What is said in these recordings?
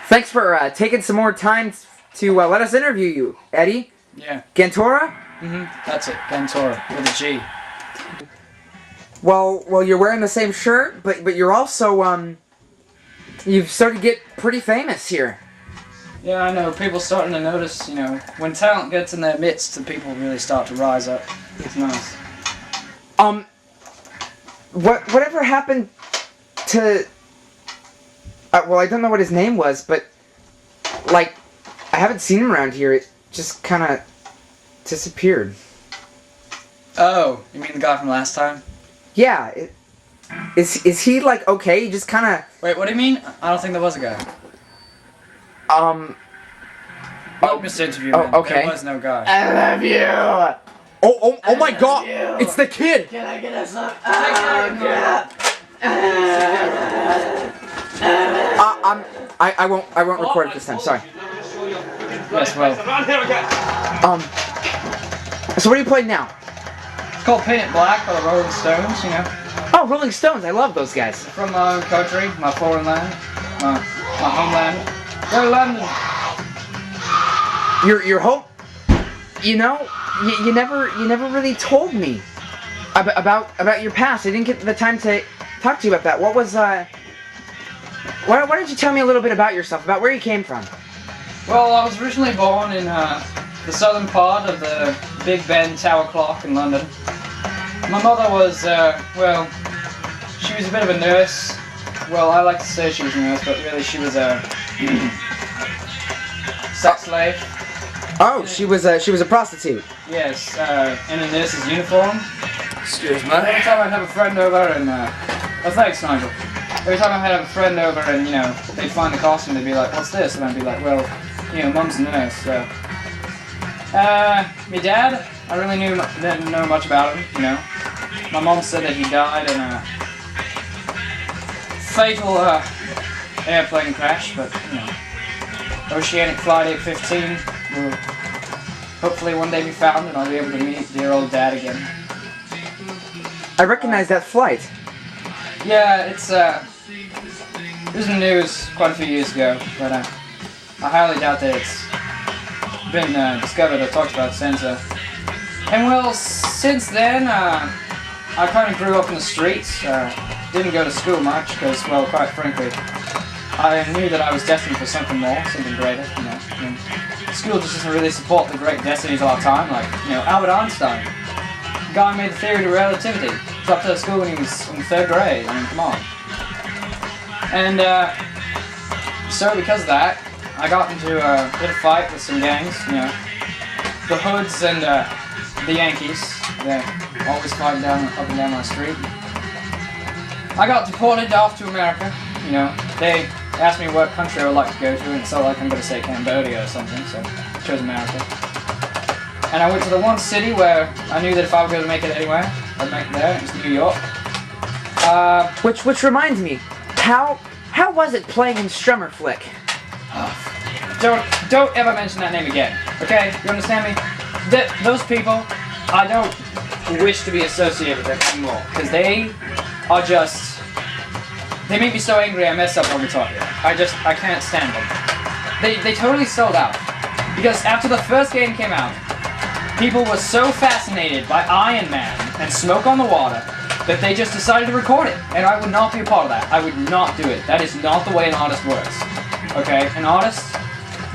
Thanks for taking some more time to let us interview you, Eddie. Yeah. Gantora? That's it. Gantora with a G. Well, you're wearing the same shirt, but you're also you've started to get pretty famous here. Yeah, I know. People starting to notice. When talent gets in their midst, the people really start to rise up. It's nice. Whatever happened to? Well, I don't know what his name was, but I haven't seen him around here. It just kind of disappeared. Oh, you mean the guy from last time? Yeah. Is he okay? He just kind of. Wait, what do you mean? I don't think there was a guy. Look, Mr. Interview Man, okay. There was no guy. I love you. Oh my God! You. It's the kid. Can I get us some? I won't record it this time. Sorry. Yes, well. So what are you playing now? It's called Paint It Black by the Rolling Stones. Oh, Rolling Stones. I love those guys. From my own country, my foreign land, my homeland. Go London. Your home. You never really told me about your past. I didn't get the time to talk to you about that. What was Why don't you tell me a little bit about yourself, about where you came from? Well, I was originally born in the southern part of the Big Ben Tower Clock in London. My mother was, she was a bit of a nurse. Well, I like to say she was a nurse, but really she was a sex slave. Oh, she was a prostitute. Yes, in a nurse's uniform. Excuse me. Every time I'd have a friend over and, thanks, Nigel. Every time I'd have a friend over and, they'd find the costume, they'd be like, what's this? And I'd be like, well, Mum's a nurse, so. My dad, I really didn't know much about him, My mom said that he died in a fatal, airplane crash, but, Oceanic Flight 815 will hopefully one day be found and I'll be able to meet dear old Dad again. I recognize that flight. Yeah, it was in the news quite a few years ago, but I highly doubt that it's been discovered or talked about since. And well, since then, I kind of grew up in the streets. Didn't go to school much because, well, quite frankly, I knew that I was destined for something more, something greater. And school just doesn't really support the great destinies of our time, like Albert Einstein. The guy who made the theory of relativity. Dropped out of school when he was in 3rd grade. I mean, come on. And so because of that, I got into a bit of fight with some gangs. The Hoods and the Yankees. They're always fighting up and down my street. I got deported off to America. They asked me what country I would like to go to, and it sounded like I'm going to say Cambodia or something, so I chose America. And I went to the one city where I knew that if I were going to make it anywhere, I'd make it there. It was New York. Which reminds me, how was it playing in Strummer Flick? Don't ever mention that name again, okay? You understand me? Those people, I don't wish to be associated with them anymore, because they are just... They make me so angry I mess up on guitar. I can't stand them. They totally sold out. Because after the first game came out, people were so fascinated by Iron Man and Smoke on the Water that they just decided to record it. And I would not be a part of that. I would not do it. That is not the way an artist works. Okay? An artist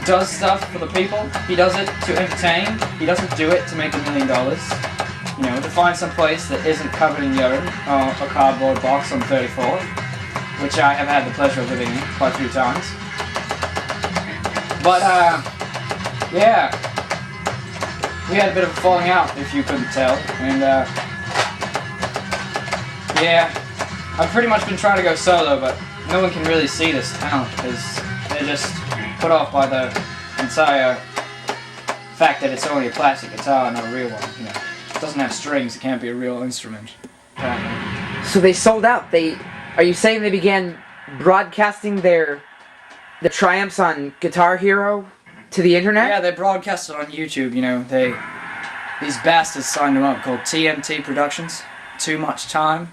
does stuff for the people. He does it to entertain. He doesn't do it to make $1 million. To find some place that isn't covered in urine or a cardboard box on 34th, which I have had the pleasure of living in quite a few times. But, yeah. We had a bit of a falling out, if you couldn't tell. And, yeah. I've pretty much been trying to go solo, but no one can really see this talent, because they're just put off by the entire fact that it's only a plastic guitar, not a real one. It doesn't have strings, it can't be a real instrument. Apparently. So they sold out. Are you saying they began broadcasting the triumphs on Guitar Hero to the internet? Yeah, they broadcast it on YouTube. These bastards signed them up, called TNT Productions. Too Much Time.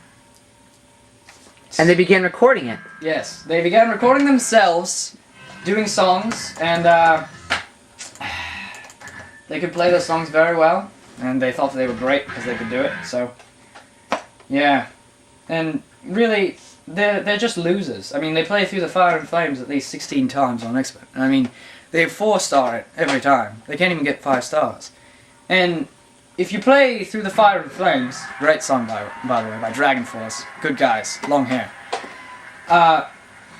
And they began recording it. Yes, they began recording themselves doing songs, and they could play those songs very well, and they thought they were great because they could do it. So, yeah, and really, they're just losers. I mean, they play Through the Fire and Flames at least 16 times on Expert. I mean, they 4-star it every time. They can't even get 5 stars. And if you play Through the Fire and Flames, great song by the way, by Dragon Force, good guys, long hair.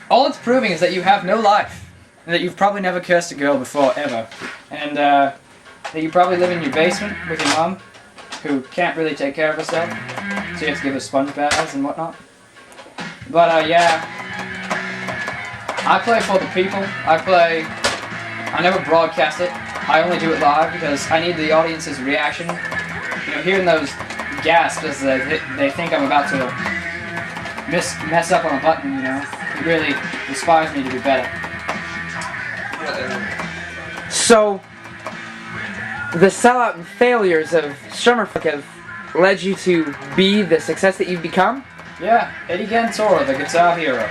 All it's proving is that you have no life, and that you've probably never cursed a girl before, ever. And that you probably live in your basement with your mom, who can't really take care of herself, so you have to give her sponge baths and whatnot. But yeah, I play for the people. I never broadcast it. I only do it live because I need the audience's reaction. You know, hearing those gasps as they think I'm about to mess up on a button, you know, it really inspires me to do better. So, the sellout and failures of Strummerfuck have led you to be the success that you've become? Yeah, Eddie Gantora, the Guitar Hero.